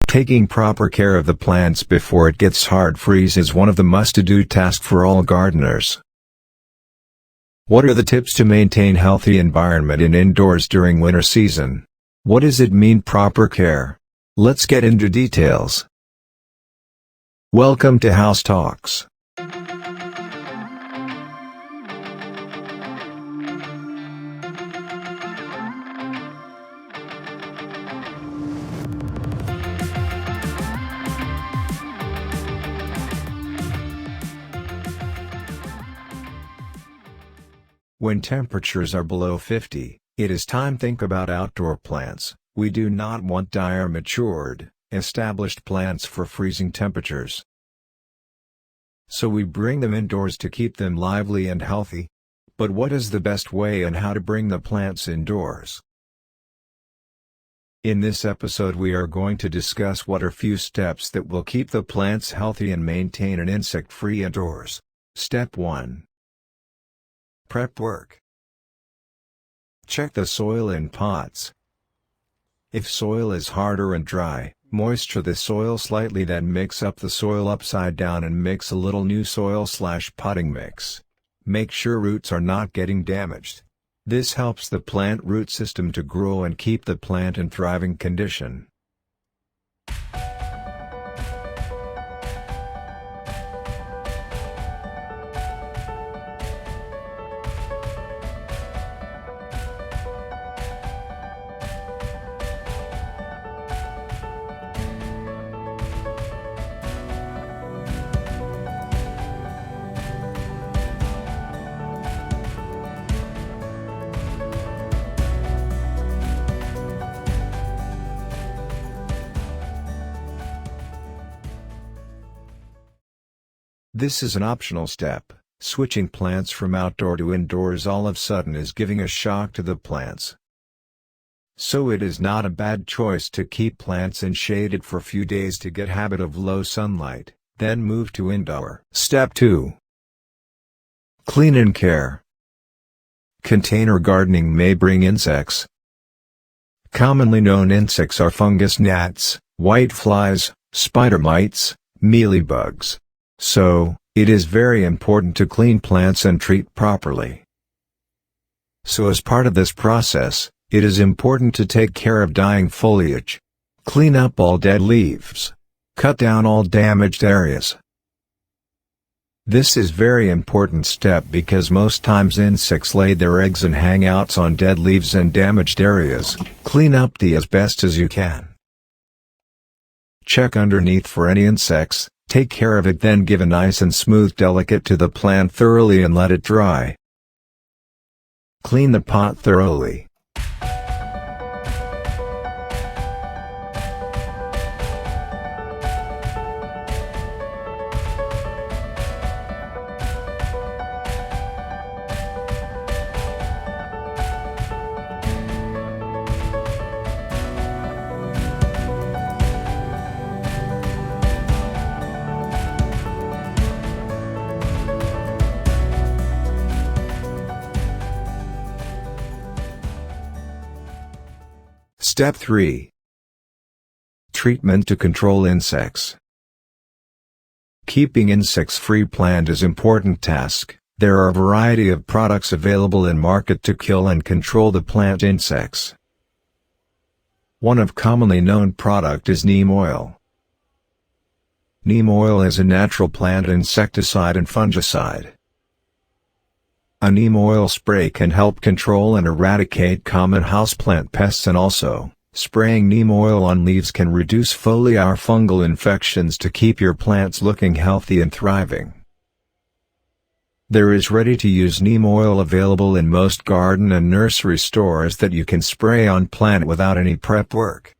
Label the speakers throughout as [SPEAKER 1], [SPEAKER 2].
[SPEAKER 1] Taking proper care of the plants before it gets hard freeze is one of the must-do tasks for all gardeners. What are the tips to maintain healthy environment in indoors during winter season? What does it mean proper care? Let's get into details. Welcome to House Talks. When temperatures are below 50, it is time to think about outdoor plants. We do not want dire matured, established plants for freezing temperatures. So we bring them indoors to keep them lively and healthy. But what is the best way and how to bring the plants indoors? In this episode we are going to discuss what are few steps that will keep the plants healthy and maintain an insect-free indoors. Step 1. Prep work. Check the soil in pots. If soil is harder and dry, moisture the soil slightly, then mix up the soil upside down and mix a little new soil/potting mix. Make sure roots are not getting damaged. This helps the plant root system to grow and keep the plant in thriving condition. This is an optional step. Switching plants from outdoor to indoors all of a sudden is giving a shock to the plants. So it is not a bad choice to keep plants in shaded for a few days to get habit of low sunlight, then move to indoor. Step 2. Clean and care. Container gardening may bring insects. Commonly known insects are fungus, gnats, whiteflies, spider mites, mealybugs. So, it is very important to clean plants and treat properly. So as part of this process, it is important to take care of dying foliage. Clean up all dead leaves. Cut down all damaged areas. This is very important step because most times insects lay their eggs and hangouts on dead leaves and damaged areas. Clean up as best as you can. Check underneath for any insects. Take care of it, then give a nice and smooth delicate to the plant thoroughly and let it dry. Clean the pot thoroughly. Step 3. Treatment to control insects. Keeping insects-free plant is important task. There are a variety of products available in market to kill and control the plant insects. One of commonly known product is neem oil. Neem oil is a natural plant insecticide and fungicide. A neem oil spray can help control and eradicate common houseplant pests, and also, spraying neem oil on leaves can reduce foliar fungal infections to keep your plants looking healthy and thriving. There is ready-to-use neem oil available in most garden and nursery stores that you can spray on plant without any prep work.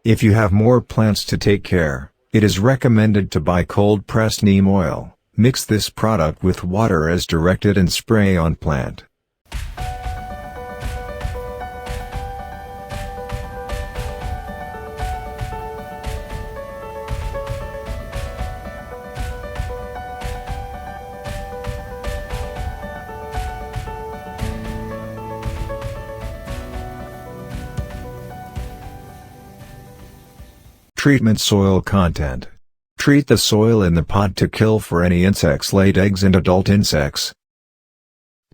[SPEAKER 1] If you have more plants to take care, it is recommended to buy cold-pressed neem oil. Mix this product with water as directed and spray on plant. Treatment soil content. Treat the soil in the pot to kill for any insects laid eggs and adult insects.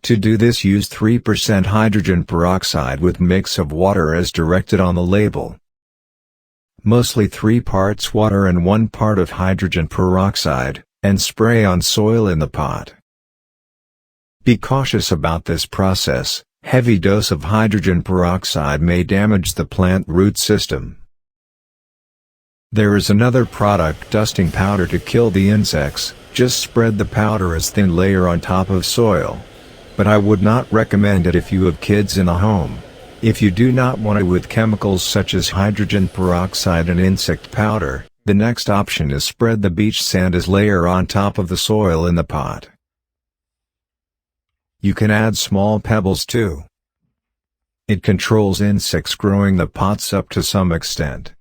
[SPEAKER 1] To do this, use 3% hydrogen peroxide with mix of water as directed on the label. Mostly 3 parts water and 1 part of hydrogen peroxide, and spray on soil in the pot. Be cautious about this process. Heavy dose of hydrogen peroxide may damage the plant root system. There is another product, dusting powder, to kill the insects. Just spread the powder as thin layer on top of soil. But I would not recommend it if you have kids in the home. If you do not want it with chemicals such as hydrogen peroxide and insect powder, the next option is spread the beach sand as layer on top of the soil in the pot. You can add small pebbles too. It controls insects growing the pots up to some extent.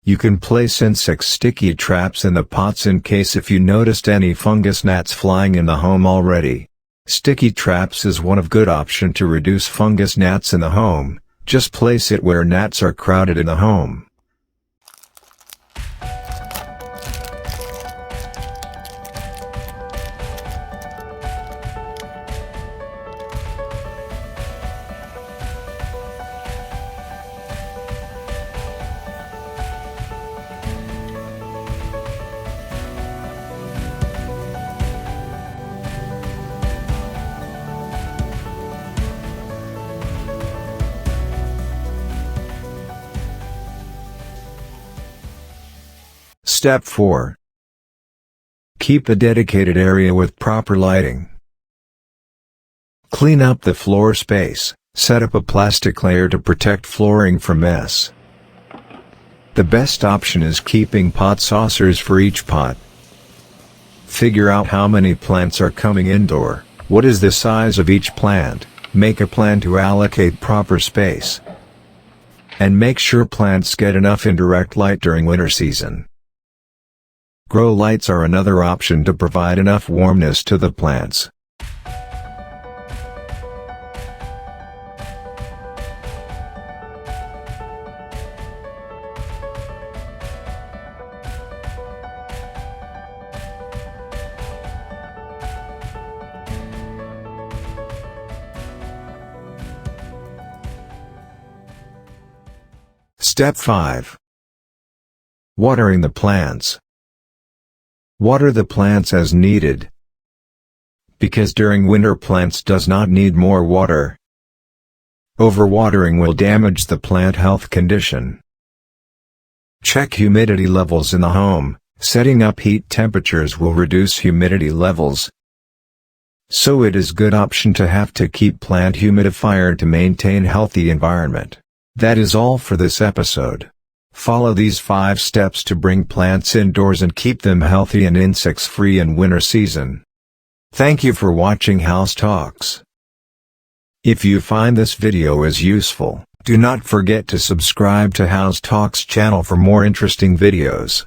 [SPEAKER 1] You can place insect sticky traps in the pots in case if you noticed any fungus gnats flying in the home already. Sticky traps is one of good option to reduce fungus gnats in the home. Just place it where gnats are crowded in the home. Step 4. Keep a dedicated area with proper lighting. Clean up the floor space. Set up a plastic layer to protect flooring from mess. The best option is keeping pot saucers for each pot. Figure out how many plants are coming indoor, what is the size of each plant, make a plan to allocate proper space. And make sure plants get enough indirect light during winter season. Grow lights are another option to provide enough warmness to the plants. Step 5. Watering the plants. Water the plants as needed. Because during winter plants does not need more water. Overwatering will damage the plant health condition. Check humidity levels in the home. Setting up heat temperatures will reduce humidity levels. So it is good option to have to keep plant humidifier to maintain healthy environment. That is all for this episode. Follow these 5 steps to bring plants indoors and keep them healthy and insects free in winter season. Thank you for watching House Talks. If you find this video is useful, do not forget to subscribe to House Talks channel for more interesting videos.